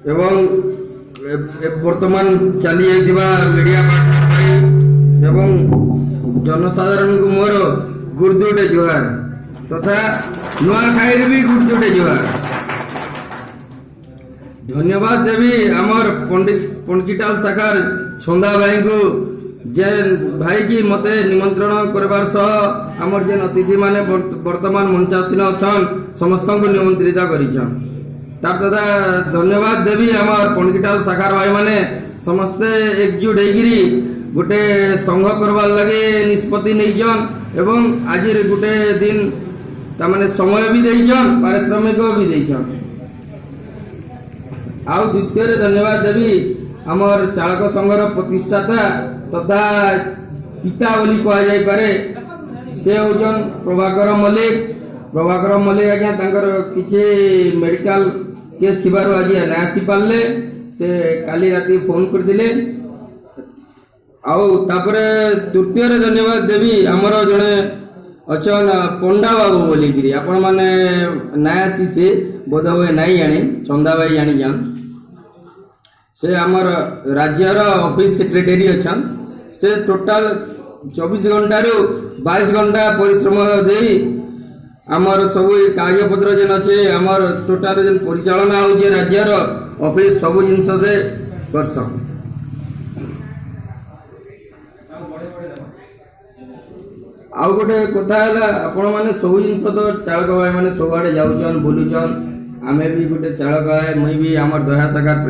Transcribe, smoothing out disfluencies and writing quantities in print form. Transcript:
एवं वर्तमान चली जाइथिबा मीडिया पार्टनर भाई एवं जनसाधारण को मोर गुरुदुटे जुहार तथा नुआखाई भी गुरुदुटे जुहार। धन्यवाद देवी आमर पंडिताल शाखार छंदा भाई को जे भाई की मते निमंत्रण करबार सह आमर जेन अतिथि माने वर्तमान मंचासीन अछन समस्त को निमंत्रित करिछन। तार तथा धन्यवाद देवी आमर पंडिताल शाखार भाई माने समस्ते एकजुट होइगिरी गोटे संघ करबार लगे निष्पत्ति नैछन एवं आज गोटे दिन तामाने समय भी देइछन पारिश्रमिक भी देइछन। आउ द्वितीय धन्यवाद देवी आमर चालक संघर प्रतिष्ठाता तथा पिता बोली कह जाय पारे से होजन प्रभाकर मल्लिक आज्ञा तांकर किछि मेडिकल केस थिबार आज ना आसी पारले से काली राती फोन कर दिले। आउ तापरे तृतीय धन्यवाद देवी आमर जने अचन पंडा बाबू बोलिकी आपण माने ना आसी से बोध हुए नाई जानी चंदा भाई जानी जान से आमर राज्यर ऑफिस सेक्रेटरी अच्छा से टोटाल 24 घंटा रु 22 घंटा परिश्रम दे आमर सब कागज पत्र जेन अच्छे आमर टोटाल जेन परिचालना होचे राज्यर ऑफिस सब जिनस से करसन। आउ गोटे कथा है आपण मैंने सब जिनस तो चालक भाई मैंने सब आड़े जाऊन बुलूचन आमे भी गोटे चालक है मुई भी आमर दया शाखार